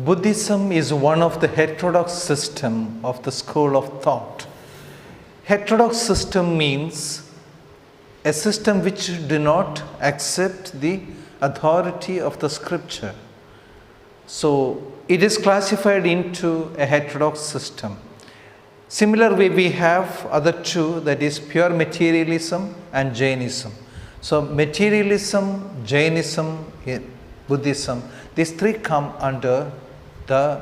Buddhism is one of the heterodox system of the school of thought. Heterodox system means a system which do not accept the authority of the scripture. So it is classified into a heterodox system. Similar way we have other two, that is pure materialism and Jainism. So materialism, Jainism, Buddhism, these three come under the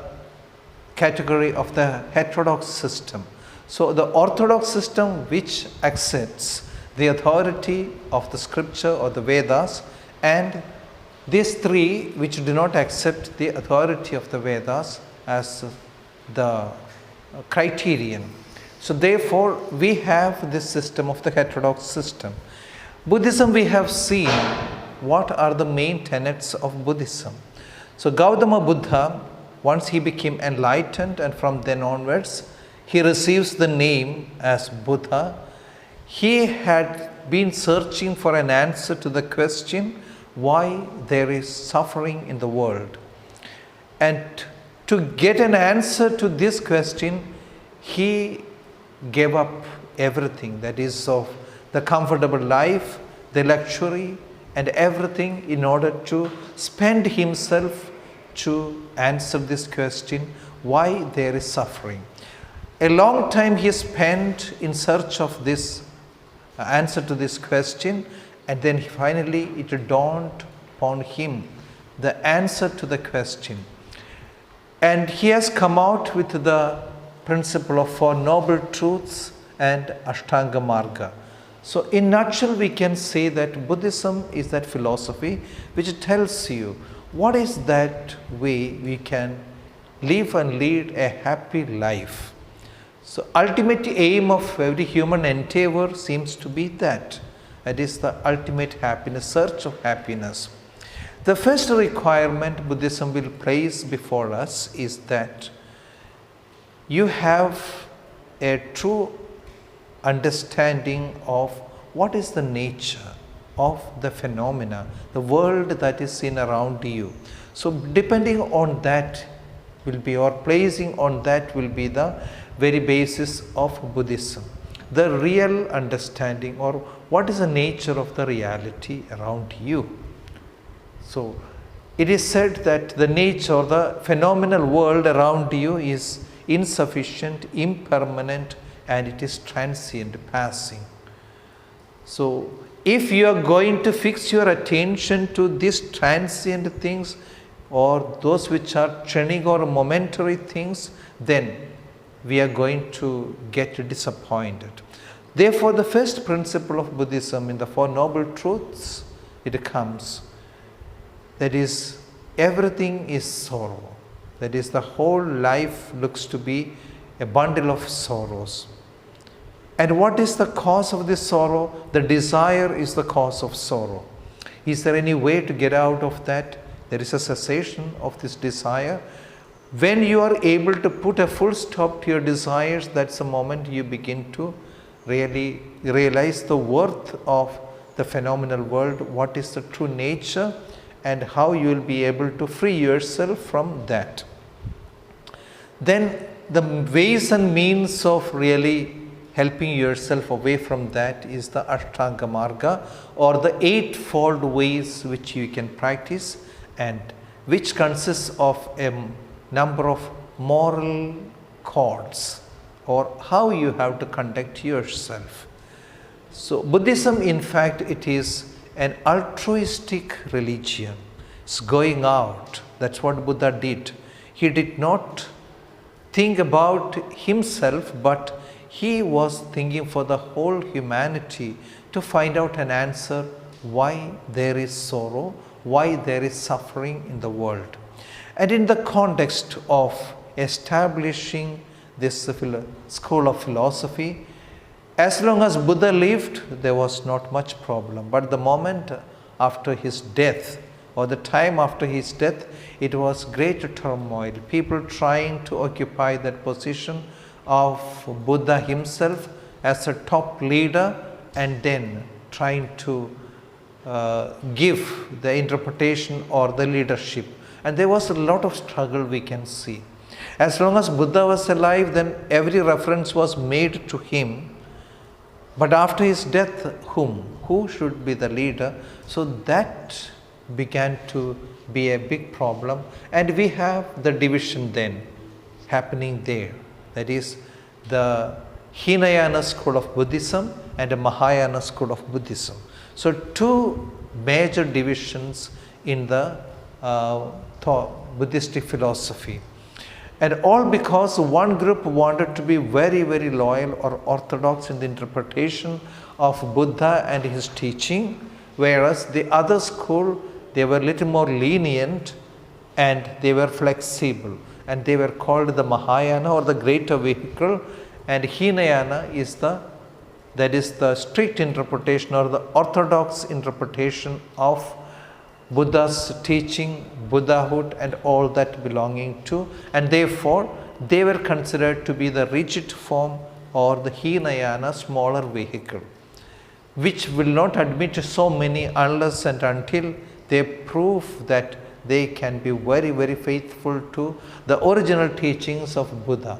category of the heterodox system. So the orthodox system which accepts the authority of the scripture or the Vedas, and these three which do not accept the authority of the Vedas as the criterion. So therefore we have this system of the heterodox system. Buddhism, we have seen what are the main tenets of Buddhism. So Gautama Buddha, once he became enlightened, and from then onwards he receives the name as Buddha. He had been searching for an answer to the question why there is suffering in the world. And to get an answer to this question, he gave up everything, that is of the comfortable life, the luxury and everything, in order to spend himself to answer this question, why there is suffering. A long time he spent in search of this answer to this question, and then finally it dawned upon him the answer to the question. And he has come out with the principle of Four Noble Truths and Ashtanga Marga. So in nutshell we can say that Buddhism is that philosophy which tells you what is that way we can live and lead a happy life. So ultimate aim of every human endeavor seems to be that. That is the ultimate happiness, search of happiness. The first requirement Buddhism will place before us is that you have a true understanding of what is the nature of the phenomena, the world that is seen around you. So depending on that will be, or placing on that will be the very basis of Buddhism. The real understanding, or what is the nature of the reality around you. So it is said that the nature or the phenomenal world around you is insufficient, impermanent, and it is transient, passing. So if you are going to fix your attention to these transient things, or those which are kshanik or momentary things, then we are going to get disappointed. Therefore, the first principle of Buddhism in the Four Noble Truths, it comes, that is, everything is sorrow. That is, the whole life looks to be a bundle of sorrows. And what is the cause of this sorrow? The desire is the cause of sorrow. Is there any way to get out of that? There is a cessation of this desire. When you are able to put a full stop to your desires, that's the moment you begin to really realize the worth of the phenomenal world, what is the true nature, and how you will be able to free yourself from that. Then the ways and means of really helping yourself away from that is the Ashtanga Marga, or the eightfold ways which you can practice, and which consists of a number of moral codes, or how you have to conduct yourself. So Buddhism, in fact, it is an altruistic religion. It's going out. That's what Buddha did. He did not think about himself, but he was thinking for the whole humanity to find out an answer why there is sorrow, why there is suffering in the world. And in the context of establishing this school of philosophy, as long as Buddha lived, there was not much problem. But the moment after his death, or the time after his death, it was great turmoil. People trying to occupy that position of Buddha himself as a top leader, and then trying to give the interpretation or the leadership And there was a lot of struggle we can see. As long as Buddha was alive, then every reference was made to him. But after his death, whom? Who should be the leader? So that began to be a big problem. And we have the division then happening there. That is the Hinayana school of Buddhism and the Mahayana school of Buddhism. So two major divisions in the Buddhistic philosophy. And all because one group wanted to be very, very loyal or orthodox in the interpretation of Buddha and his teaching, whereas the other school, they were a little more lenient and they were flexible. And they were called the Mahayana or the greater vehicle, and Hinayana is the strict interpretation or the orthodox interpretation of Buddha's teaching, Buddhahood and all that belonging to, and therefore they were considered to be the rigid form or the Hinayana smaller vehicle, which will not admit so many unless and until they prove that they can be very, very faithful to the original teachings of Buddha.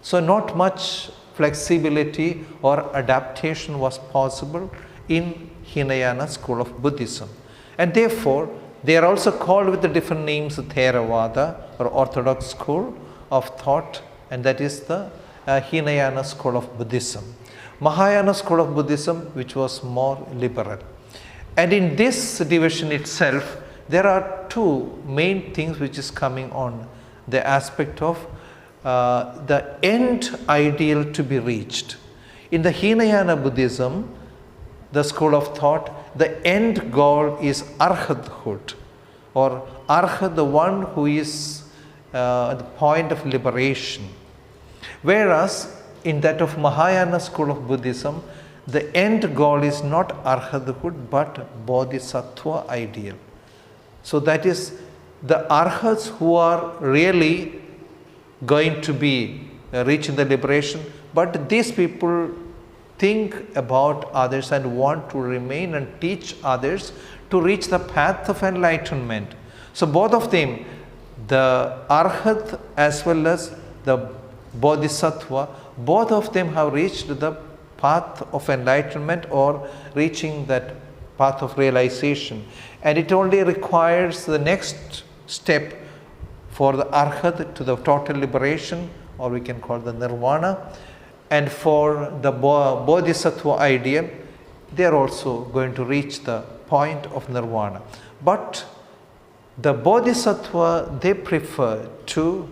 So not much flexibility or adaptation was possible in Hinayana school of Buddhism. And therefore, they are also called with the different names Theravada or Orthodox school of thought, and that is the Hinayana school of Buddhism. Mahayana school of Buddhism, which was more liberal. And in this division itself, there are two main things which is coming on, the aspect of the end ideal to be reached. In the Hinayana Buddhism, the school of thought, the end goal is arhathood, or arhat, the one who is at the point of liberation. Whereas in that of Mahayana school of Buddhism, the end goal is not arhathood but bodhisattva ideal. So that is the arhats who are really going to be reaching the liberation, but these people think about others and want to remain and teach others to reach the path of enlightenment. So both of them, the arhat as well as the bodhisattva, both of them have reached the path of enlightenment or reaching that path of realization. And it only requires the next step for the arhat to the total liberation, or we can call the nirvana. And for the bodhisattva ideal, they are also going to reach the point of nirvana. But the bodhisattva, they prefer to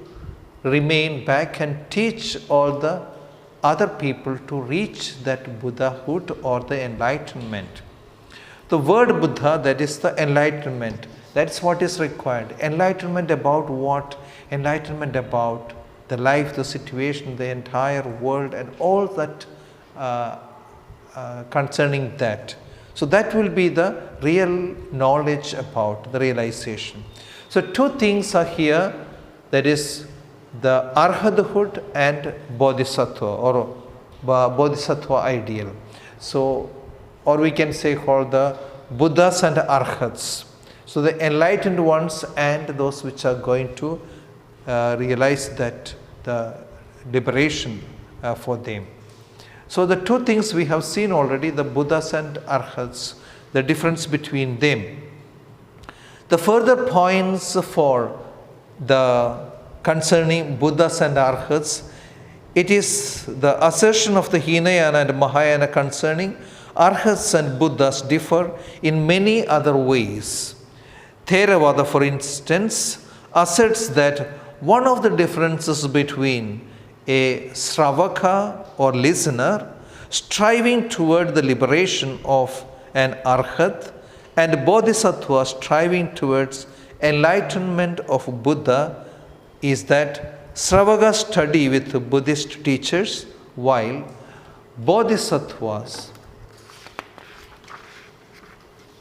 remain back and teach all the other people to reach that Buddhahood or the enlightenment. The word Buddha, that is the enlightenment, that's what is required. Enlightenment about what? Enlightenment about the life, the situation, the entire world and all that concerning that. So that will be the real knowledge about the realization. So two things are here, that is the arhathood and bodhisattva or bodhisattva ideal. So, or we can say called the Buddhas and arhats. So the enlightened ones and those which are going to realize that the liberation for them. So the two things we have seen already, the Buddhas and arhats, the difference between them. The further points for the concerning Buddhas and arhats, it is the assertion of the Hinayana and Mahayana concerning arhats and Buddhas differ in many other ways. Theravada, for instance, asserts that one of the differences between a Sravaka or listener striving toward the liberation of an arhat and bodhisattva striving towards enlightenment of Buddha is that Sravaka study with Buddhist teachers while bodhisattvas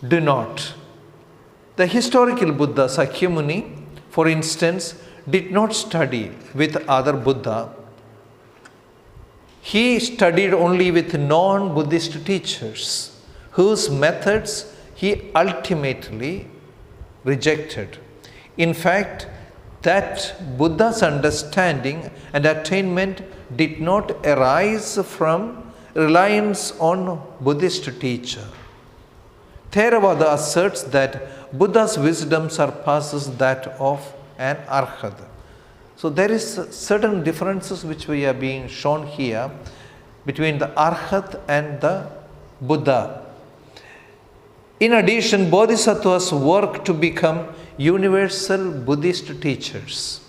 do not. The historical Buddha Sakyamuni, for instance, did not study with other Buddha. He studied only with non-Buddhist teachers whose methods he ultimately rejected. In fact, that Buddha's understanding and attainment did not arise from reliance on Buddhist teacher. Theravada asserts that Buddha's wisdom surpasses that of an arhat. So there is certain differences which we are being shown here between the arhat and the Buddha. In addition, bodhisattvas work to become universal Buddhist teachers.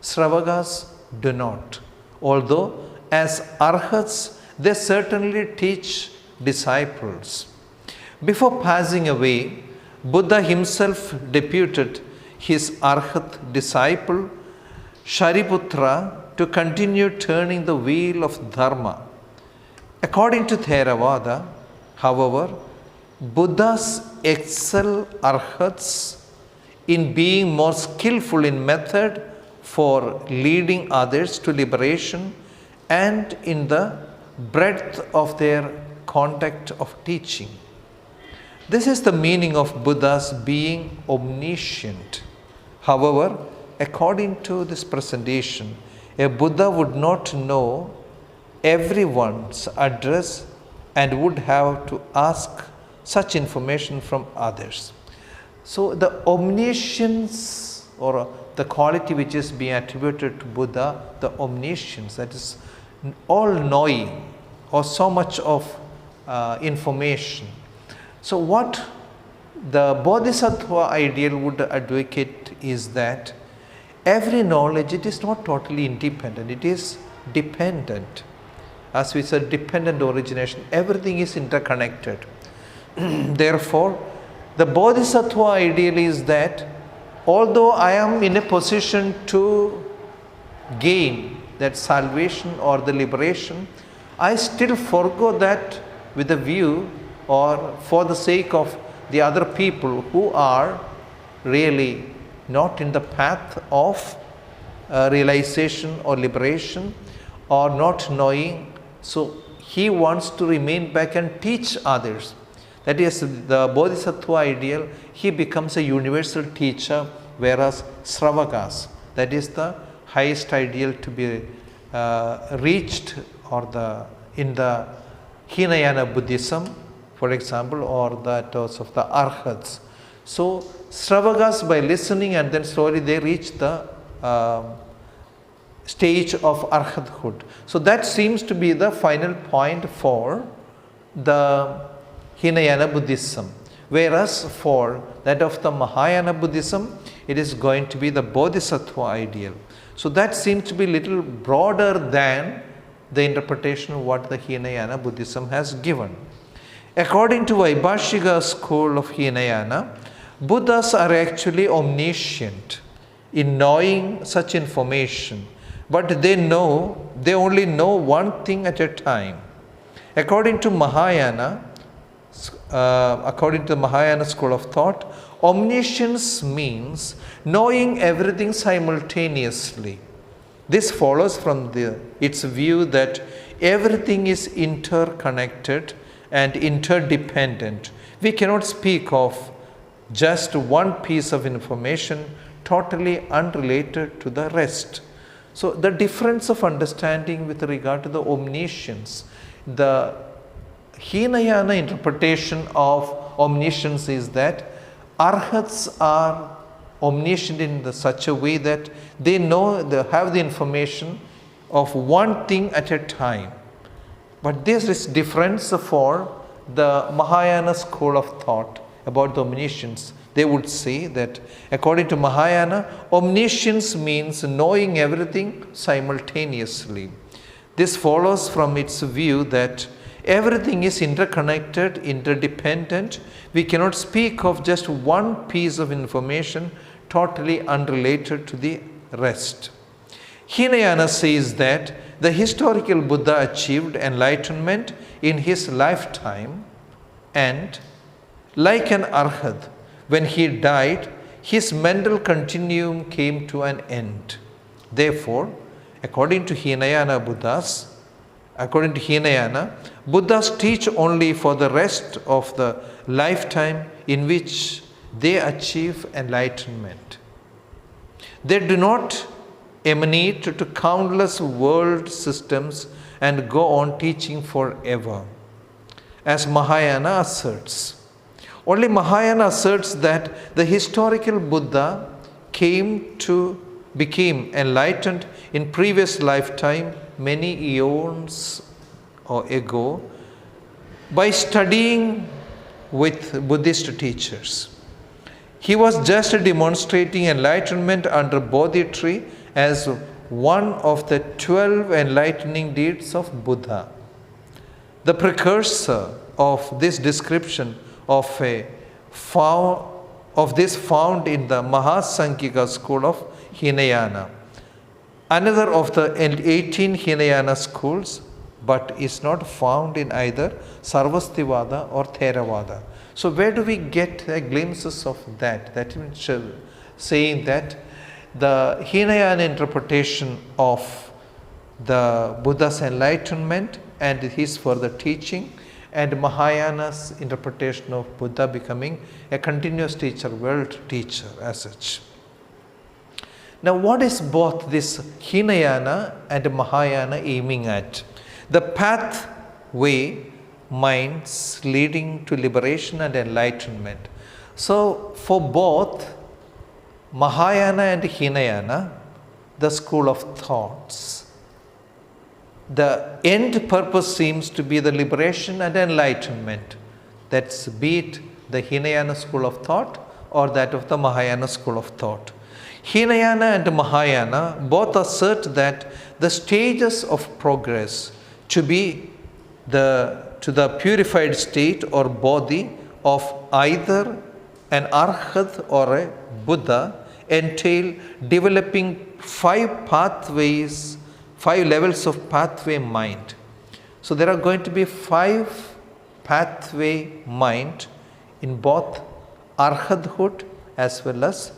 Sravakas do not. Although as arhats, they certainly teach disciples. Before passing away, Buddha himself deputed his arhat disciple Shariputra to continue turning the wheel of dharma. According to Theravada, however, Buddhas excel arhats in being more skillful in method for leading others to liberation and in the breadth of their conduct of teaching. This is the meaning of Buddha's being omniscient. However, according to this presentation, a Buddha would not know everyone's address and would have to ask such information from others. So the omniscience, or the quality which is being attributed to Buddha, the omniscience, that is all knowing or so much of information. So what the Bodhisattva ideal would advocate is that every knowledge, it is not totally independent, it is dependent. As we said, dependent origination, everything is interconnected. Therefore, the Bodhisattva ideal is that although I am in a position to gain that salvation or the liberation, I still forego that with a view or for the sake of the other people who are really not in the path of realization or liberation or not knowing. So he wants to remain back and teach others. That is the Bodhisattva ideal. He becomes a universal teacher, whereas Sravakas, that is the highest ideal to be reached, or in the Hinayana Buddhism, for example, or that of the Arhats. So Sravakas, by listening and then slowly they reach the stage of Arhathood. So that seems to be the final point for the Hinayana Buddhism. Whereas for that of the Mahayana Buddhism, it is going to be the Bodhisattva ideal. So that seems to be a little broader than the interpretation of what the Hinayana Buddhism has given. According to Vaibhashika school of Hinayana, Buddhas are actually omniscient in knowing such information, but they only know one thing at a time. According to Mahayana school of thought, omniscience means knowing everything simultaneously. This follows from its view that everything is interconnected and interdependent. We cannot speak of just one piece of information totally unrelated to the rest. So the difference of understanding with regard to the omniscience, the Hinayana interpretation of omniscience is that Arhats are omniscient in such a way that they have the information of one thing at a time. But there is difference for the Mahayana school of thought about the omniscience. They would say that according to Mahayana, omniscience means knowing everything simultaneously. This follows from its view that everything is interconnected, interdependent. We cannot speak of just one piece of information totally unrelated to the rest. Hinayana says that the historical Buddha achieved enlightenment in his lifetime, and like an Arhat, when he died, his mental continuum came to an end. Therefore, according to Hinayana, Buddhas teach only for the rest of the lifetime in which they achieve enlightenment. They do not emanate to countless world systems and go on teaching forever, as Mahayana asserts. Only Mahayana asserts that the historical Buddha became enlightened in previous lifetime many eons ago by studying with Buddhist teachers. He was just demonstrating enlightenment under Bodhi tree as one of the 12 enlightening deeds of Buddha. The precursor of this description of this found in the Mahasankhika school of Hinayana, another of the 18 Hinayana schools, but is not found in either Sarvastivada or Theravada. So where do we get glimpses of that? That means saying that the Hinayana interpretation of the Buddha's enlightenment and his further teaching, and Mahayana's interpretation of Buddha becoming a continuous teacher, world teacher as such. Now what is both this Hinayana and Mahayana aiming at? The pathway minds leading to liberation and enlightenment. So for both Mahayana and Hinayana, the school of thoughts, the end purpose seems to be the liberation and enlightenment. That's be it the Hinayana school of thought or that of the Mahayana school of thought. Hinayana and Mahayana both assert that the stages of progress to the purified state or bodhi of either an arhat or a Buddha entail developing 5 levels of pathway mind. So there are going to be 5 pathway mind in both arhathood as well as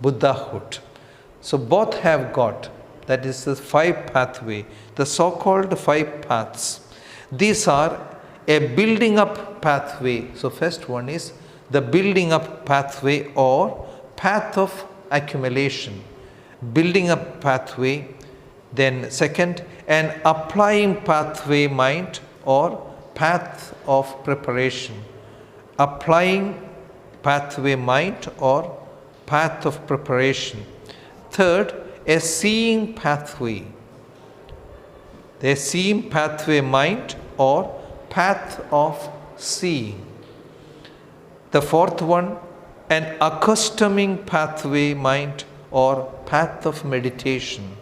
Buddhahood. So both have got, that is the 5 pathway, the so-called 5 paths. These are a building up pathway. So first one is the building up pathway or path of accumulation, building up pathway. Then second, an applying pathway mind or path of preparation, applying pathway mind or path of preparation. Third, a seeing pathway, the seeing pathway mind or path of seeing. The fourth one, an accustoming pathway mind or path of meditation,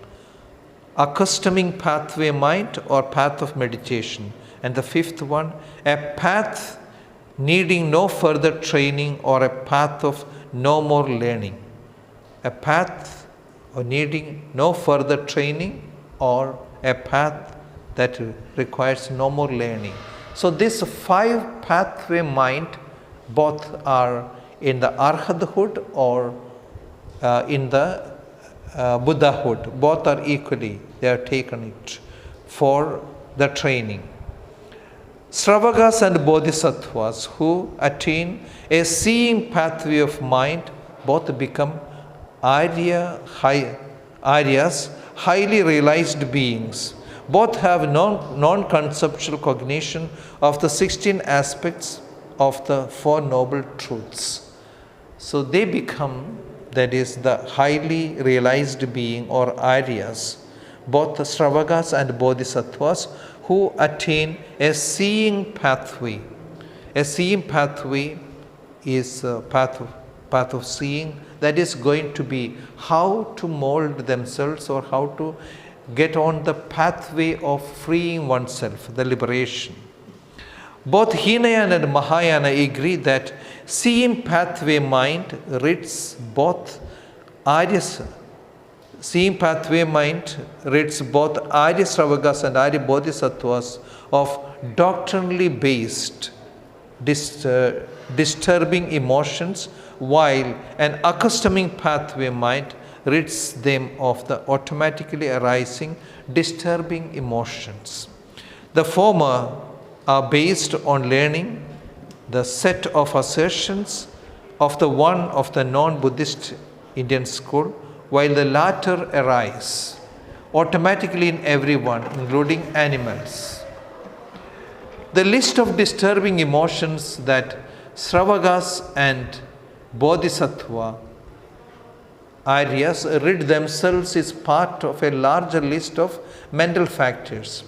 accustoming pathway mind or path of meditation. And the fifth one, a path needing no further training or a path of no more learning, a path or needing no further training or a path that requires no more learning. So this 5 pathway mind both are in the arhathood or in the Buddhahood. Both are equally, they are taken it for the training. Sravakas and Bodhisattvas who attain a seeing pathway of mind both become Aryas, highly realized beings. Both have non-conceptual cognition of the 16 aspects of the 4 noble truths. So they become, that is the highly realized being or Aryas, both the Sravakas and Bodhisattvas who attain a seeing pathway. A seeing pathway is a path of seeing, that is going to be how to mold themselves or how to get on the pathway of freeing oneself, the liberation. Both Hinayana and Mahayana agree that seeing pathway mind rids both Aryas. Seeing pathway mind rids both Arya Sravakas and Arya Bodhisattvas of doctrinally based disturbing emotions, while an accustoming pathway mind rids them of the automatically arising disturbing emotions. The former are based on learning the set of assertions of the one of the non-Buddhist Indian school, while the latter arise automatically in everyone, including animals. The list of disturbing emotions that Sravagas and Bodhisattva Aryas rid themselves is part of a larger list of mental factors.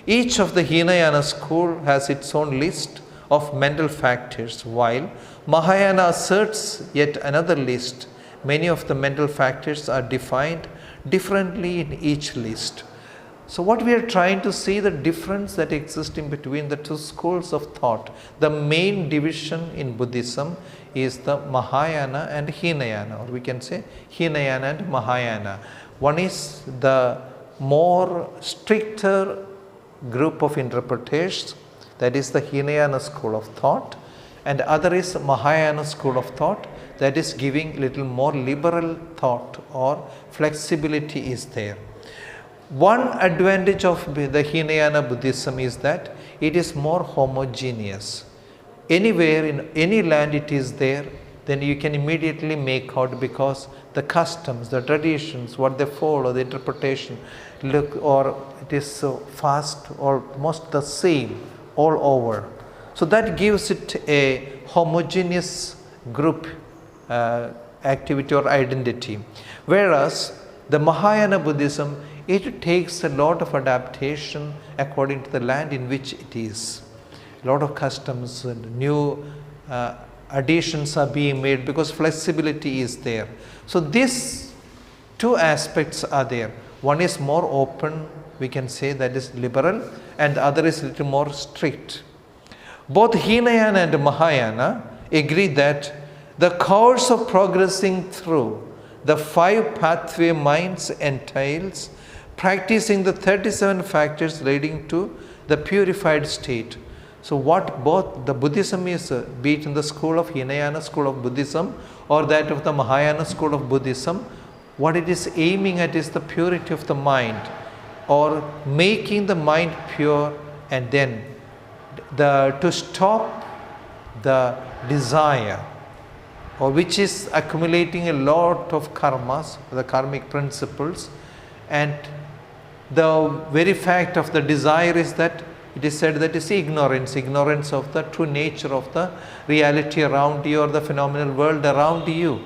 Each of the Hinayana school has its own list of mental factors, while Mahayana asserts yet another list. Many of the mental factors are defined differently in each list. So what we are trying to see, the difference that exists in between the two schools of thought. The main division in Buddhism is the Mahayana and Hinayana, or we can say Hinayana and Mahayana. One is the more stricter group of interpreters, that is the Hinayana school of thought, and other is Mahayana school of thought, that is giving little more liberal thought or flexibility is there. One advantage of the Hinayana Buddhism is that it is more homogeneous. Anywhere in any land it is there, then you can immediately make out, because the customs, the traditions, what they follow, the interpretation, look, or it is so fast, almost the same all over. So that gives it a homogeneous group activity or identity. Whereas the Mahayana Buddhism, it takes a lot of adaptation according to the land in which it is. A lot of customs and new additions are being made because flexibility is there. So these two aspects are there. One is more open, we can say, that is liberal, and the other is a little more strict. Both Hinayana and Mahayana agree that the course of progressing through the 5 pathway minds entails practicing the 37 factors leading to the purified state. So what both the Buddhism is, be it in the school of Hinayana school of Buddhism or that of the Mahayana school of Buddhism, what it is aiming at is the purity of the mind, or making the mind pure, and then to stop the desire, or which is accumulating a lot of karmas, the karmic principles, and the very fact of the desire is that it is said that is ignorance of the true nature of the reality around you or the phenomenal world around you.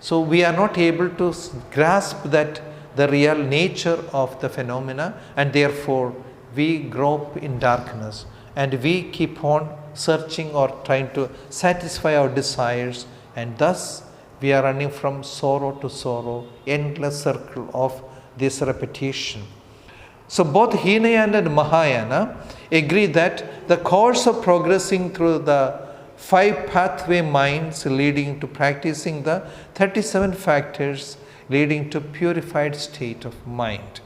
So we are not able to grasp that the real nature of the phenomena, and therefore we grope in darkness and we keep on searching or trying to satisfy our desires, and thus we are running from sorrow to sorrow, endless circle of this repetition. So both Hinayana and Mahayana agree that the course of progressing through the 5 pathway minds leading to practicing the 37 factors leading to purified state of mind.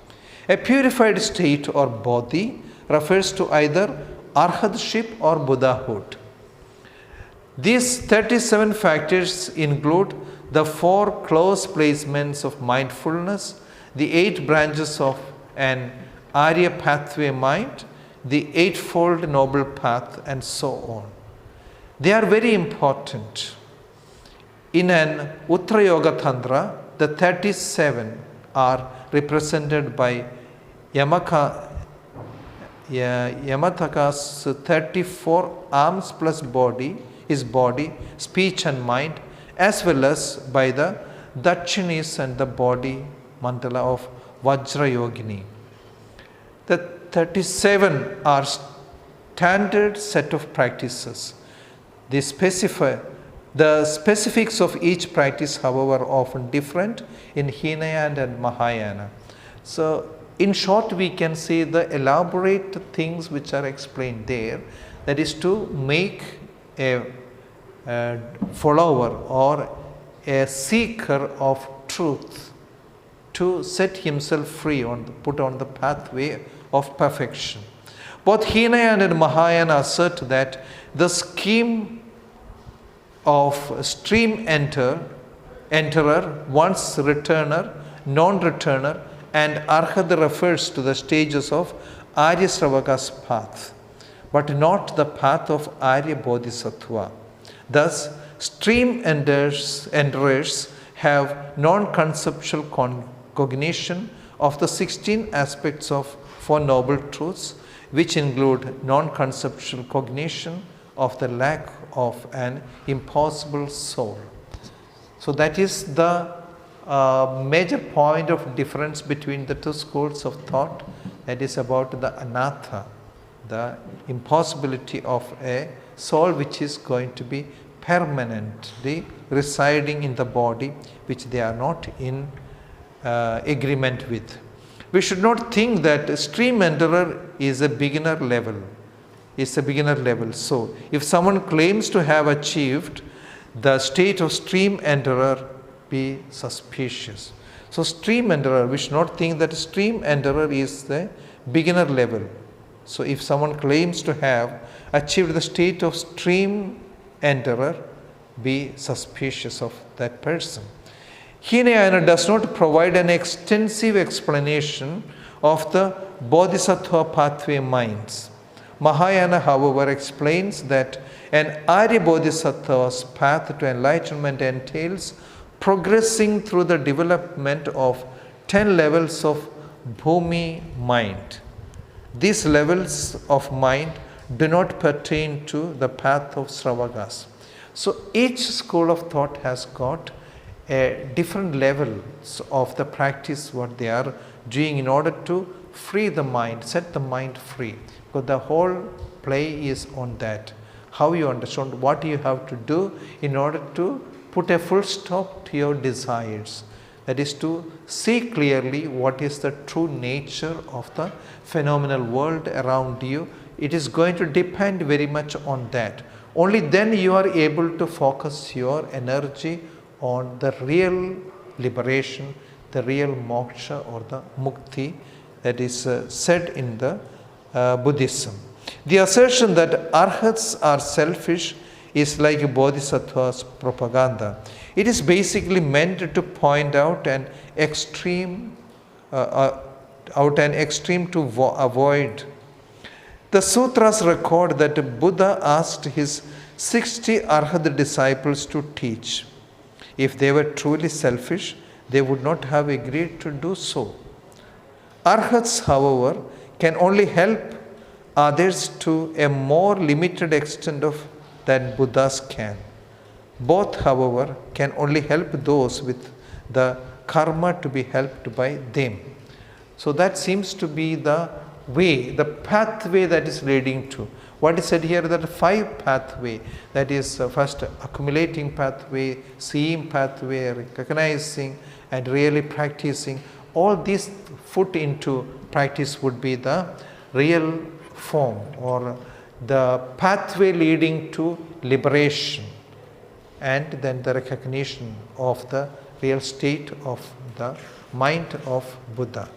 A purified state or bodhi refers to either arhatship or Buddhahood. These 37 factors include the 4 close placements of mindfulness, the 8 branches of an Arya pathway mind, the 8-fold noble path, and so on. They are very important. In an Uttara Yoga Tantra, the 37 are represented by Yamataka's 34 arms plus body, his body, speech and mind, as well as by the Dakshinis and the body mandala of Vajra Yogini. The 37 are standard set of practices. The specifics of each practice, however, are often different in Hinayana and Mahayana. So, in short, we can say the elaborate things which are explained there, that is to make a follower or a seeker of truth to set himself free, put on the pathway of perfection. Both Hinayana and Mahayana assert that the scheme of stream enterer, once returner, non-returner, and Arhat refers to the stages of Arya Sravaka's path, but not the path of Arya Bodhisattva. Thus, stream enterers have non-conceptual cognition of the 16 aspects of Four Noble Truths, which include non-conceptual cognition of the lack of an impossible soul. So that is the major point of difference between the two schools of thought, that is about the anatha, the impossibility of a soul which is going to be permanently residing in the body, which they are not in agreement with. We should not think that stream enterer is a beginner level. So if someone claims to have achieved the state of stream enterer, be suspicious. So stream enterer, we should not think that stream enterer is the beginner level. So if someone claims to have achieved the state of stream enterer, be suspicious of that person. Hinayana does not provide an extensive explanation of the Bodhisattva pathway minds. Mahayana, however, explains that an Arya Bodhisattva's path to enlightenment entails progressing through the development of 10 levels of Bhumi mind. These levels of mind do not pertain to the path of Sravagas. So each school of thought has got a different levels of the practice what they are doing in order to free the mind, set the mind free. Because the whole play is on that. How you understand what you have to do in order to put a full stop to your desires. That is to see clearly what is the true nature of the phenomenal world around you. It is going to depend very much on that. Only then you are able to focus your energy on the real liberation, the real moksha or the mukti that is said in the Buddhism. The assertion that arhats are selfish is like a bodhisattva's propaganda. It is basically meant to point out an extreme to avoid. The sutras record that Buddha asked his 60 arhat disciples to teach. If they were truly selfish, they would not have agreed to do so. Arhats, however, can only help others to a more limited extent than Buddhas can. Both, however, can only help those with the karma to be helped by them. So that seems to be the way, the pathway that is leading to. What is said here, that 5 pathway, that is first accumulating pathway, seeing pathway, recognizing and really practicing. All these put into practice would be the real form or the pathway leading to liberation and then the recognition of the real state of the mind of Buddha.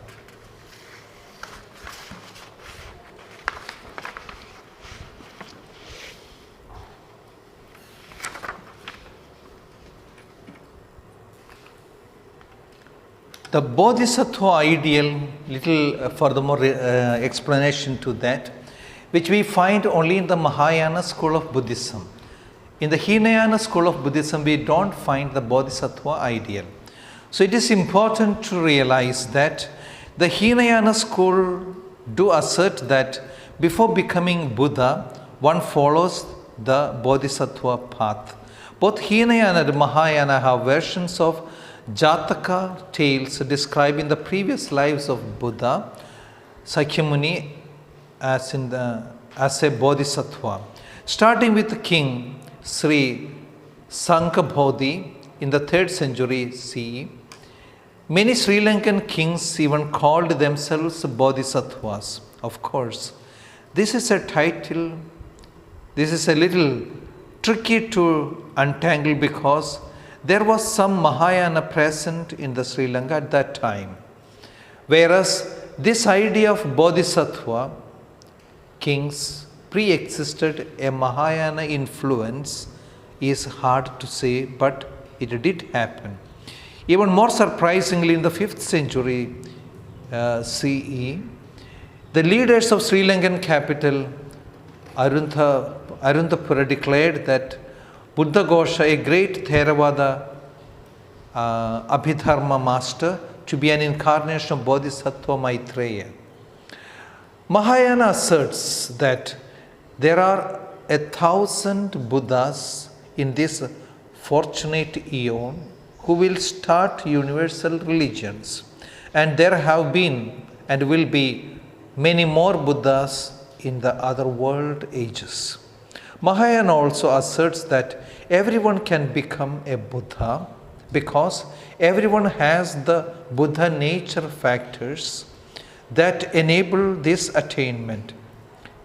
The Bodhisattva ideal, little furthermore explanation to that, which we find only in the Mahayana school of Buddhism. In the Hinayana school of Buddhism, we don't find the Bodhisattva ideal. So it is important to realize that the Hinayana school do assert that before becoming Buddha, one follows the Bodhisattva path. Both Hinayana and Mahayana have versions of Jataka tales describing the previous lives of Buddha, Sakyamuni as a Bodhisattva. Starting with the king Sri Sankabodhi in the 3rd century CE. Many Sri Lankan kings even called themselves Bodhisattvas. Of course, this is a title, this is a little tricky to untangle because there was some Mahayana present in the Sri Lanka at that time. Whereas this idea of Bodhisattva kings pre-existed a Mahayana influence is hard to say, but it did happen. Even more surprisingly, in the 5th century CE, the leaders of Sri Lankan capital Arunthapura declared that Buddha Ghosha, a great Theravada Abhidharma master, to be an incarnation of Bodhisattva Maitreya. Mahayana asserts that there are 1,000 Buddhas in this fortunate eon who will start universal religions, and there have been and will be many more Buddhas in the other world ages. Mahayana also asserts that everyone can become a Buddha because everyone has the Buddha nature factors that enable this attainment.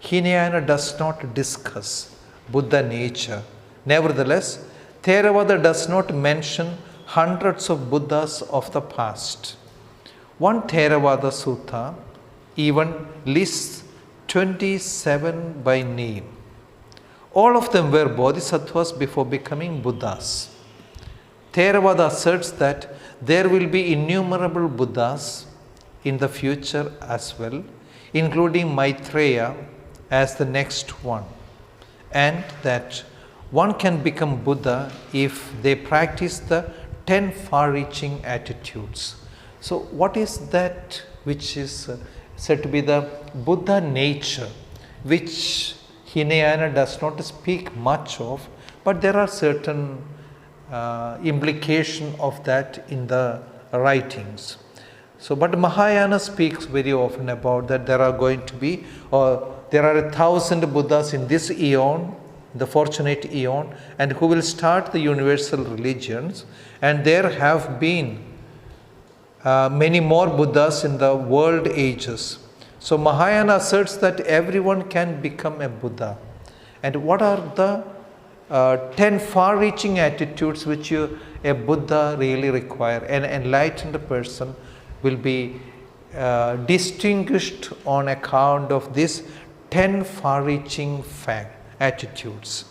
Hinayana does not discuss Buddha nature. Nevertheless, Theravada does not mention hundreds of Buddhas of the past. One Theravada sutta even lists 27 by name. All of them were bodhisattvas before becoming Buddhas. Theravada asserts that there will be innumerable Buddhas in the future as well, including Maitreya as the next one, and that one can become Buddha if they practice the 10 far-reaching attitudes. So what is that which is said to be the Buddha nature, which Hinayana does not speak much of, but there are certain implication of that in the writings. So, but Mahayana speaks very often about that there are going to be, or there are 1,000 Buddhas in this eon, the fortunate eon, and who will start the universal religions, and there have been many more Buddhas in the world ages. So Mahayana asserts that everyone can become a Buddha. And what are the 10 far-reaching attitudes which a Buddha really require? An enlightened person will be distinguished on account of these 10 far-reaching attitudes.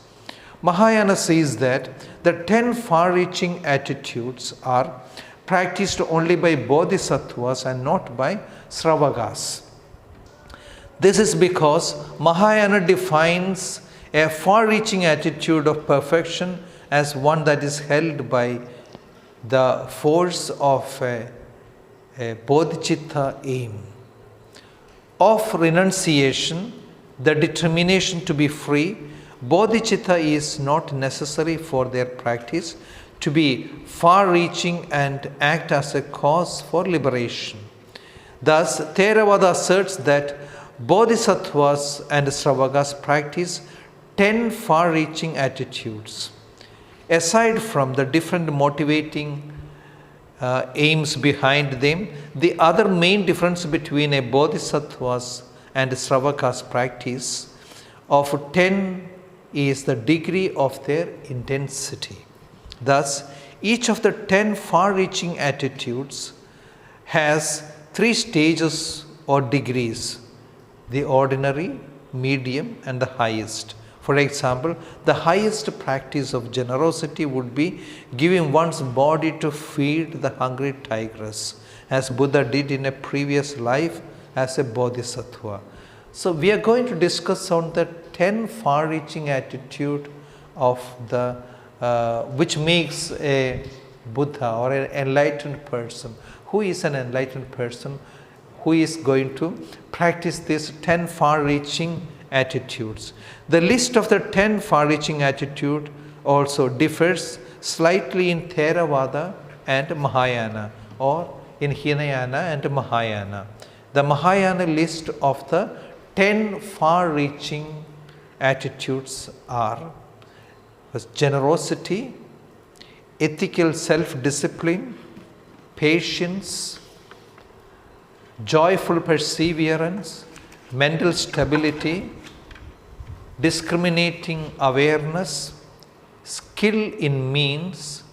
Mahayana says that the 10 far-reaching attitudes are practiced only by bodhisattvas and not by sravakas. This is because Mahayana defines a far-reaching attitude of perfection as one that is held by the force of a bodhicitta aim. Of renunciation, the determination to be free, bodhicitta is not necessary for their practice to be far-reaching and act as a cause for liberation. Thus, Theravada asserts that bodhisattvas and sravakas practice 10 far-reaching attitudes. Aside from the different motivating aims behind them, the other main difference between a bodhisattvas and sravakas practice of 10 is the degree of their intensity. Thus, each of the 10 far-reaching attitudes has 3 stages or degrees: the ordinary, medium, and the highest. For example, the highest practice of generosity would be giving one's body to feed the hungry tigress, as Buddha did in a previous life as a bodhisattva. So we are going to discuss on the 10 far-reaching attitude of the which makes a Buddha or an enlightened person. Who is an enlightened person? Who is going to practice these 10 far-reaching attitudes? The list of the 10 far-reaching attitude also differs slightly in Theravada and Mahayana, or in Hinayana and Mahayana. The Mahayana list of the 10 far-reaching attitudes are generosity, ethical self-discipline, patience, joyful perseverance, mental stability, discriminating awareness, skill in means,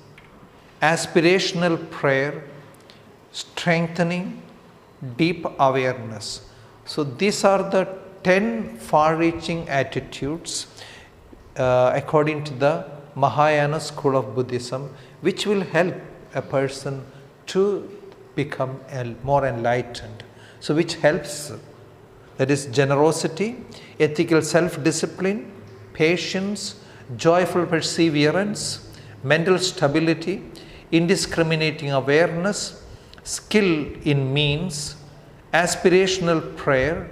aspirational prayer, strengthening, deep awareness. So these are the 10 far-reaching attitudes according to the Mahayana school of Buddhism, which will help a person to become more enlightened. So which helps, that is generosity, ethical self-discipline, patience, joyful perseverance, mental stability, indiscriminating awareness, skill in means, aspirational prayer,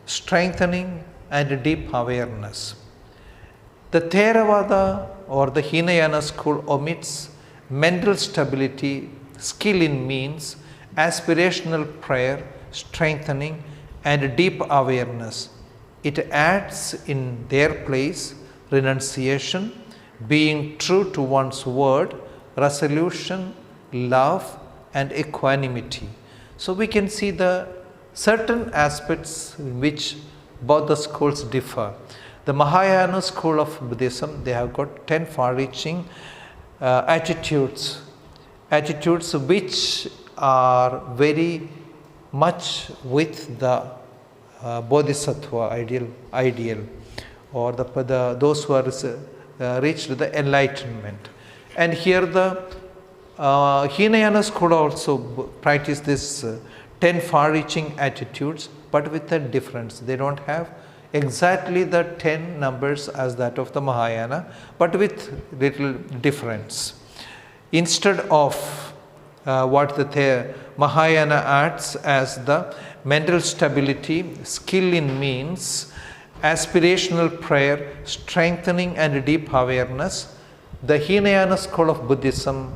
strengthening and deep awareness. The Theravada or the Hinayana school omits mental stability, skill in means, aspirational prayer, strengthening and deep awareness. It adds in their place renunciation, being true to one's word, resolution, love and equanimity. So we can see the certain aspects in which both the schools differ. The Mahayana school of Buddhism, they have got 10 far-reaching attitudes which are very much with the Bodhisattva ideal or those who are reached the enlightenment. And here the Hinayana school also practice this 10 far-reaching attitudes, but with a difference. They don't have exactly the 10 numbers as that of the Mahayana, but with little difference. Instead of what the Mahayana adds as the mental stability, skill in means, aspirational prayer, strengthening and deep awareness, the Hinayana school of Buddhism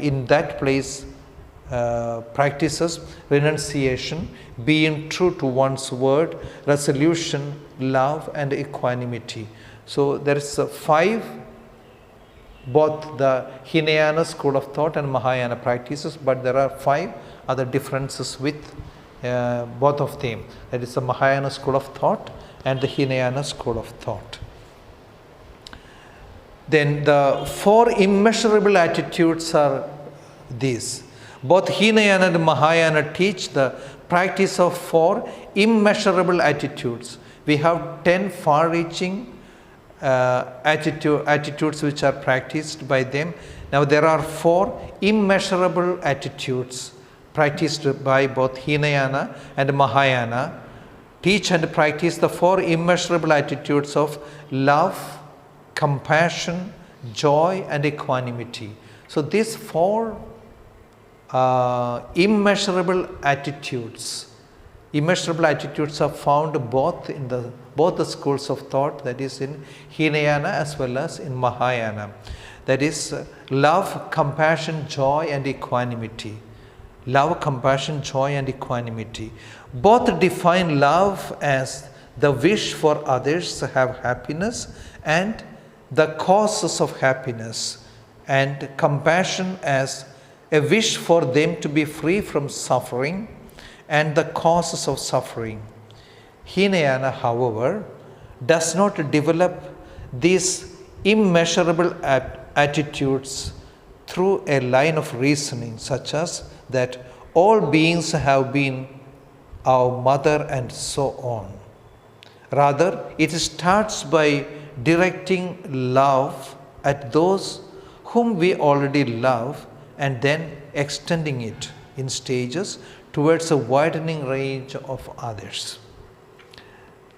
in that place practices renunciation, being true to one's word, resolution, love and equanimity. So there is 5, both the Hinayana school of thought and Mahayana practices, but there are 5 other differences with both of them. That is the Mahayana school of thought and the Hinayana school of thought. Then the 4 immeasurable attitudes are these. Both Hinayana and Mahayana teach the practice of 4 immeasurable attitudes. We have 10 far-reaching attitudes which are practiced by them. Now there are 4 immeasurable attitudes practiced by both Hinayana and Mahayana. Teach and practice the 4 immeasurable attitudes of love, compassion, joy and equanimity. So these 4 immeasurable attitudes are found both in both the schools of thought, that is in Hinayana as well as in Mahayana. That is love, compassion, joy and equanimity. Love, compassion, joy and equanimity. Both define love as the wish for others to have happiness and the causes of happiness, and compassion as a wish for them to be free from suffering and the causes of suffering. Hinayana, however, does not develop these immeasurable attitudes through a line of reasoning, such as that all beings have been our mother and so on. Rather, it starts by directing love at those whom we already love and then extending it in stages towards a widening range of others.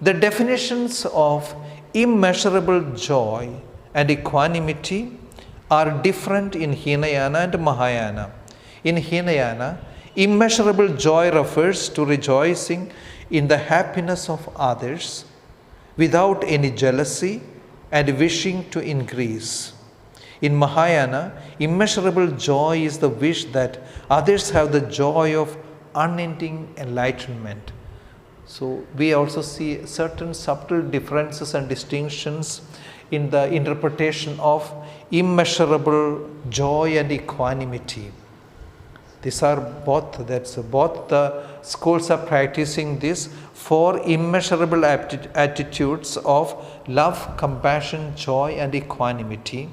The definitions of immeasurable joy and equanimity are different in Hinayana and Mahayana. In Hinayana, immeasurable joy refers to rejoicing in the happiness of others without any jealousy and wishing to increase. In Mahayana, immeasurable joy is the wish that others have the joy of unending enlightenment. So we also see certain subtle differences and distinctions in the interpretation of immeasurable joy and equanimity. These are both the schools are practicing this 4 immeasurable attitudes of love, compassion, joy and equanimity.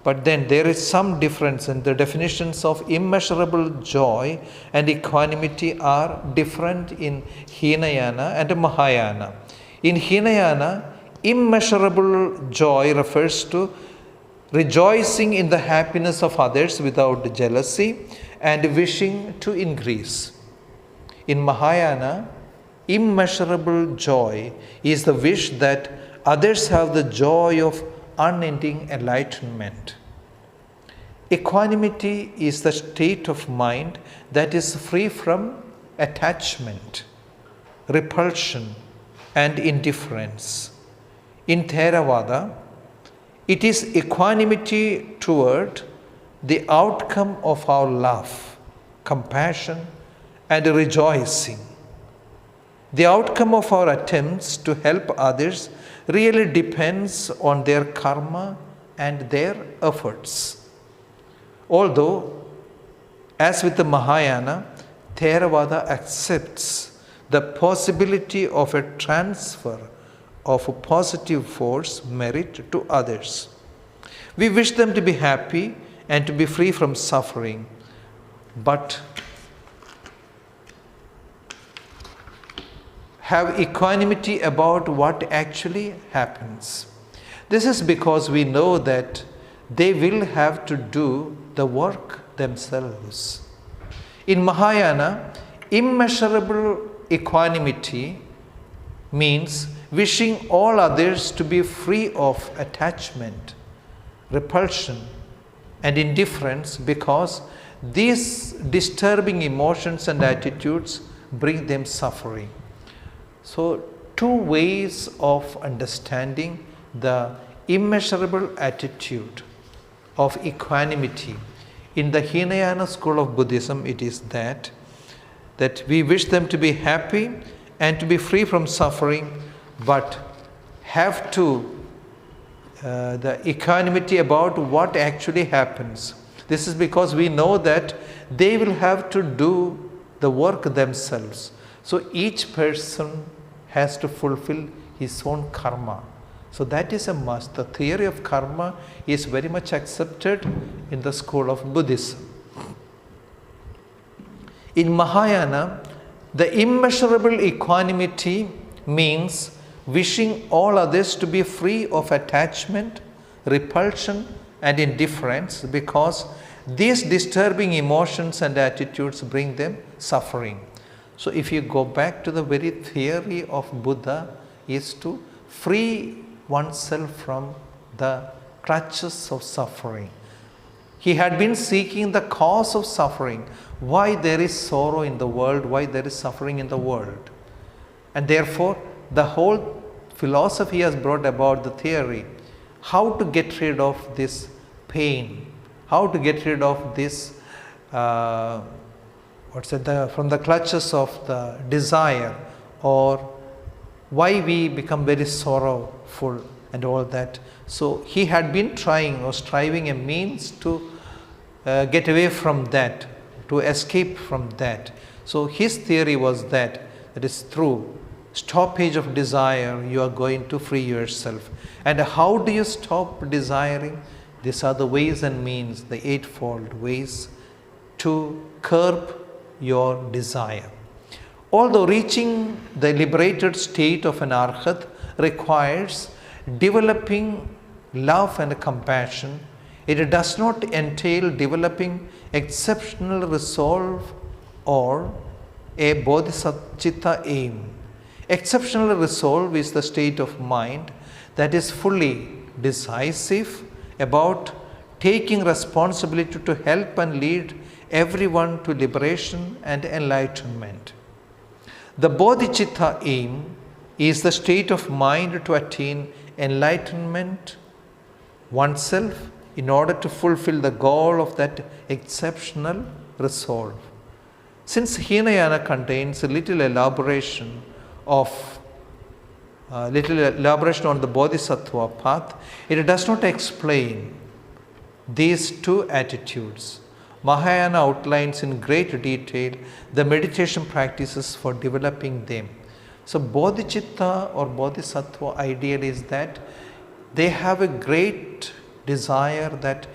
But then there is some difference, and the definitions of immeasurable joy and equanimity are different in Hinayana and Mahayana. In Hinayana, immeasurable joy refers to rejoicing in the happiness of others without jealousy and wishing to increase. In Mahayana, immeasurable joy is the wish that others have the joy of unending enlightenment. Equanimity is the state of mind that is free from attachment, repulsion, and indifference. In Theravada, it is equanimity toward the outcome of our love, compassion, and rejoicing. The outcome of our attempts to help others really depends on their karma and their efforts. Although, as with the Mahayana, Theravada accepts the possibility of a transfer of a positive force merit to others. We wish them to be happy and to be free from suffering, but have equanimity about what actually happens. This is because we know that they will have to do the work themselves. In Mahayana, immeasurable equanimity means wishing all others to be free of attachment, repulsion, and indifference, because these disturbing emotions and attitudes bring them suffering. So, two ways of understanding the immeasurable attitude of equanimity. In the Hinayana school of Buddhism, it is that we wish them to be happy and to be free from suffering, but have to the equanimity about what actually happens. This is because we know that they will have to do the work themselves. So each person has to fulfill his own karma. So that is a must. The theory of karma is very much accepted in the school of Buddhism. In Mahayana, the immeasurable equanimity means wishing all others to be free of attachment, repulsion, and indifference, because these disturbing emotions and attitudes bring them suffering. So if you go back to the very theory of Buddha, is to free oneself from the clutches of suffering. He had been seeking the cause of suffering, why there is sorrow in the world, why there is suffering in the world. And therefore, the whole philosophy has brought about the theory, how to get rid of this pain, how to get rid of this, from the clutches of the desire, or why we become very sorrowful and all that. So he had been trying or striving a means to get away from that, to escape from that. So his theory was that it is through stoppage of desire you are going to free yourself. And how do you stop desiring? These are the ways and means, the eightfold ways to curb your desire. Although reaching the liberated state of an arhat requires developing love and compassion, it does not entail developing exceptional resolve or a bodhisattva aim. Exceptional resolve is the state of mind that is fully decisive about taking responsibility to help and lead everyone to liberation and enlightenment. The bodhicitta aim is the state of mind to attain enlightenment oneself in order to fulfill the goal of that exceptional resolve. Since Hinayana contains a little elaboration on the bodhisattva path, it does not explain these two attitudes. Mahayana outlines in great detail the meditation practices for developing them. So bodhicitta or bodhisattva ideal is that they have a great desire that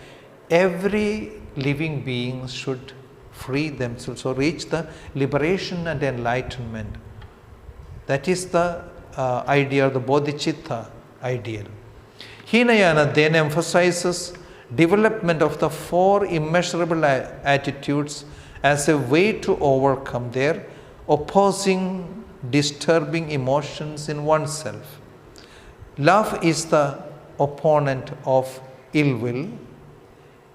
every living being should free themselves, so reach the liberation and enlightenment. That is the idea of the bodhicitta ideal. Hinayana then emphasizes development of the four immeasurable attitudes as a way to overcome their opposing, disturbing emotions in oneself. Love is the opponent of ill will.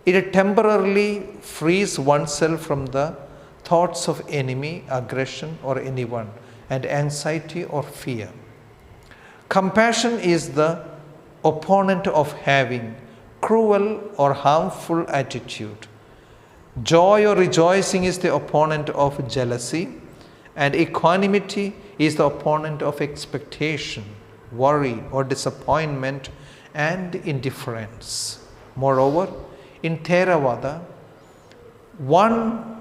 It temporarily frees oneself from the thoughts of enemy, aggression, or anyone, and anxiety or fear. Compassion is the opponent of having cruel or harmful attitude. Joy or rejoicing is the opponent of jealousy, and equanimity is the opponent of expectation, worry, or disappointment, and indifference. Moreover, in Theravada, one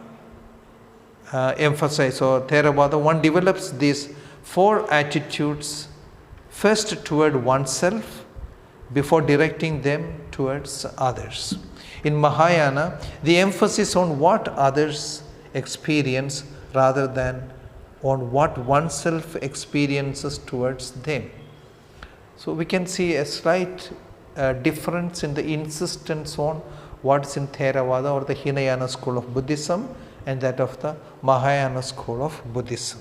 one develops these four attitudes first toward oneself before directing them towards others. In Mahayana, the emphasis on what others experience rather than on what oneself experiences towards them. So we can see a slight difference in the insistence on what's in Theravada or the Hinayana school of Buddhism and that of the Mahayana school of Buddhism.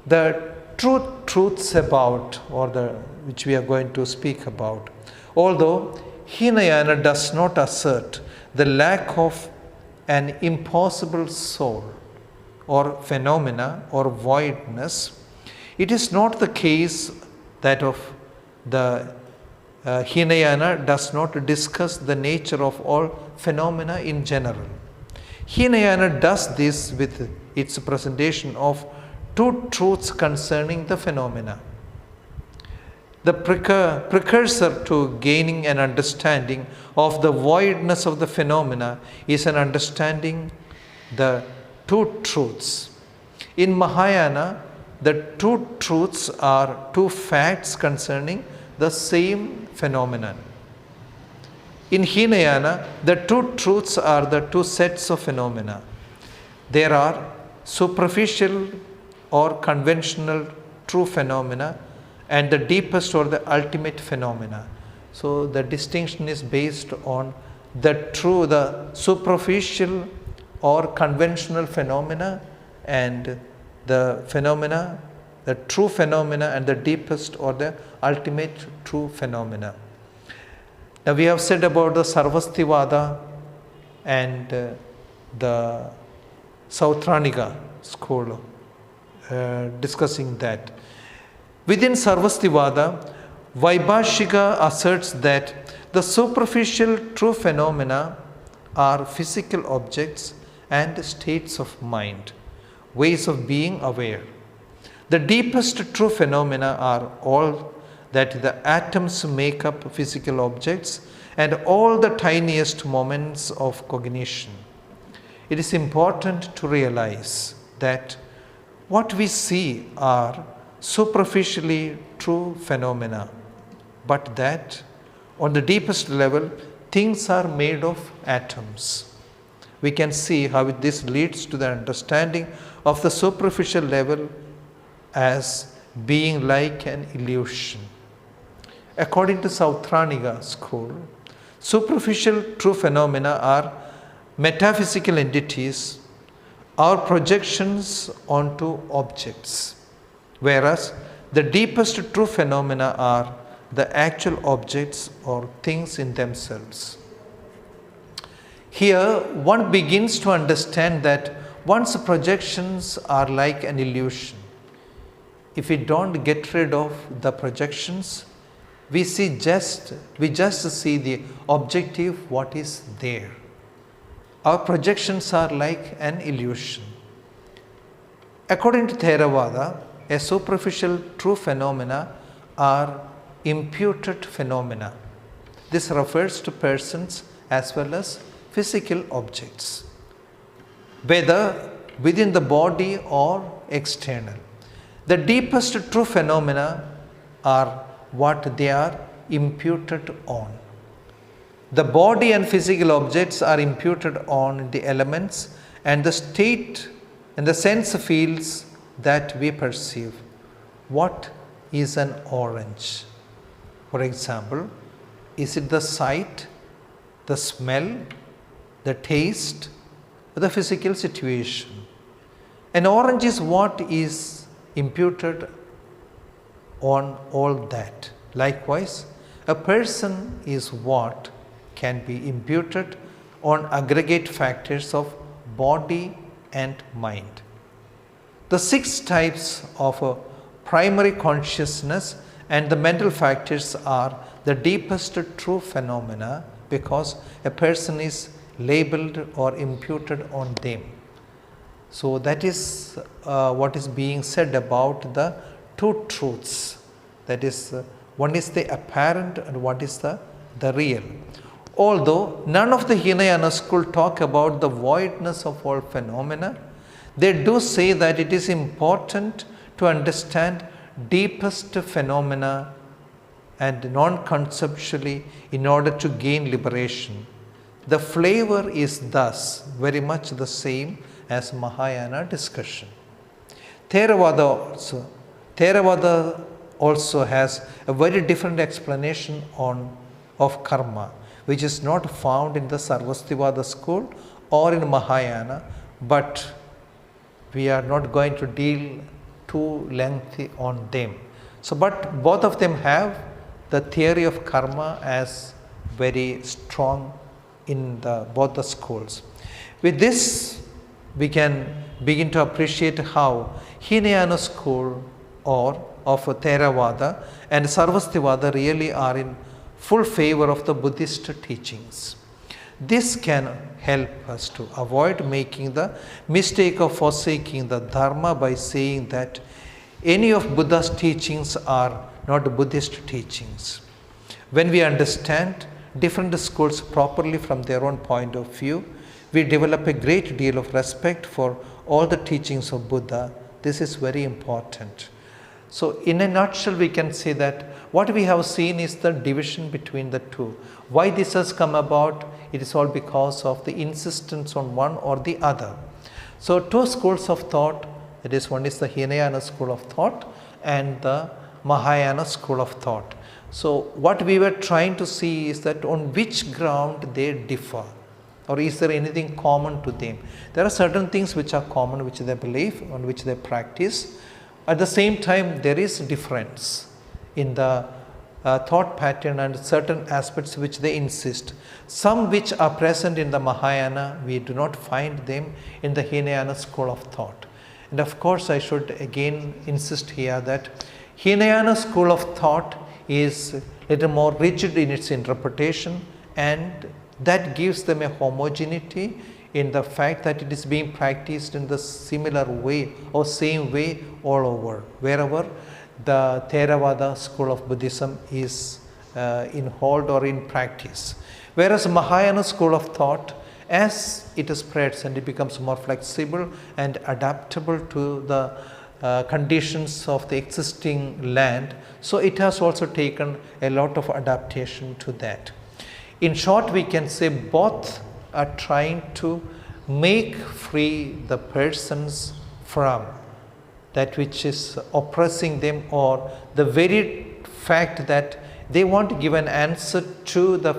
The truths about, which we are going to speak about, although Hinayana does not assert the lack of an impossible soul or phenomena or voidness, it is not the case that of the Hinayana does not discuss the nature of all phenomena in general. Hinayana does this with its presentation of two truths concerning the phenomena. The precursor to gaining an understanding of the voidness of the phenomena is an understanding the two truths. In Mahayana, the two truths are two facts concerning the same phenomenon. In Hinayana, the two truths are the two sets of phenomena. There are superficial or conventional true phenomena and the deepest or the ultimate phenomena. So the distinction is based on the superficial or conventional phenomena and the phenomena, the true phenomena and the deepest or the ultimate true phenomena. Now we have said about the Sarvastivada and the Sautranika school, discussing that. Within Sarvastivada, Vaibhashika asserts that the superficial true phenomena are physical objects and states of mind, ways of being aware. The deepest true phenomena are all that the atoms make up physical objects and all the tiniest moments of cognition. It is important to realize that what we see are superficially true phenomena, but that on the deepest level, things are made of atoms. We can see how this leads to the understanding of the superficial level as being like an illusion. According to Sautranika school, superficial true phenomena are metaphysical entities or projections onto objects, whereas the deepest true phenomena are the actual objects or things in themselves. Here, one begins to understand that one's projections are like an illusion. If we don't get rid of the projections, we just see the objective, what is there. Our projections are like an illusion. According to Theravada, a superficial true phenomena are imputed phenomena. This refers to persons as well as physical objects, whether within the body or external. The deepest true phenomena are what they are imputed on. The body and physical objects are imputed on the elements and the state and the sense fields that we perceive. What is an orange? For example, is it the sight, the smell, the taste, or the physical situation? An orange is what is imputed on all that. Likewise, a person is what can be imputed on aggregate factors of body and mind. The 6 types of primary consciousness and the mental factors are the deepest true phenomena because a person is labeled or imputed on them. So that is what is being said about the 2 truths. That is, one is the apparent and one is the real. Although none of the Hinayana school talk about the voidness of all phenomena, they do say that it is important to understand deepest phenomena and non-conceptually in order to gain liberation. The flavor is thus very much the same as Mahayana discussion. Theravada also has a very different explanation of karma, which is not found in the Sarvastivada school or in Mahayana, but we are not going to deal too lengthy on them. So, but both of them have the theory of karma as very strong in both the schools. With this, we can begin to appreciate how Hinayana school or of Theravada and Sarvastivada really are in full favor of the Buddhist teachings. This can help us to avoid making the mistake of forsaking the Dharma by saying that any of Buddha's teachings are not Buddhist teachings. When we understand different schools properly from their own point of view, we develop a great deal of respect for all the teachings of Buddha. This is very important. So in a nutshell, we can say that what we have seen is the division between the two. Why this has come about? It is all because of the insistence on one or the other. So 2 schools of thought, that is, one is the Hinayana school of thought and the Mahayana school of thought. So what we were trying to see is that on which ground they differ, or is there anything common to them. There are certain things which are common, which they believe, on which they practice. At the same time, there is difference in the thought pattern and certain aspects which they insist. Some which are present in the Mahayana, we do not find them in the Hinayana school of thought. And of course, I should again insist here that Hinayana school of thought is a little more rigid in its interpretation, and that gives them a homogeneity in the fact that it is being practiced in the similar way or same way all over, wherever the Theravada school of Buddhism is in hold or in practice. Whereas Mahayana school of thought, as it spreads and it becomes more flexible and adaptable to the conditions of the existing land, so it has also taken a lot of adaptation to that. In short, we can say both are trying to make free the persons from that which is oppressing them, or the very fact that they want to give an answer to the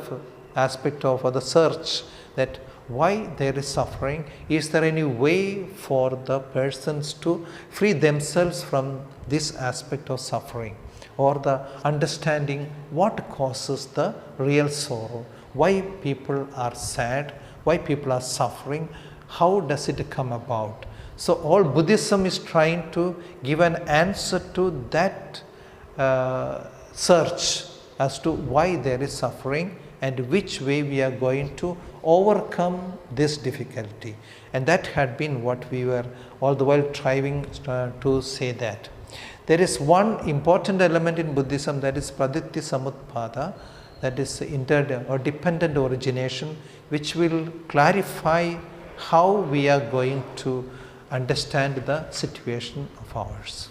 aspect of or the search that why there is suffering. Is there any way for the persons to free themselves from this aspect of suffering, or the understanding what causes the real sorrow, why people are sad, why people are suffering, how does it come about. So all Buddhism is trying to give an answer to that search as to why there is suffering and which way we are going to overcome this difficulty. And that had been what we were all the while trying to say that. There is one important element in Buddhism, that is praditya samutpada, that is dependent origination, which will clarify how we are going to understand the situation of ours.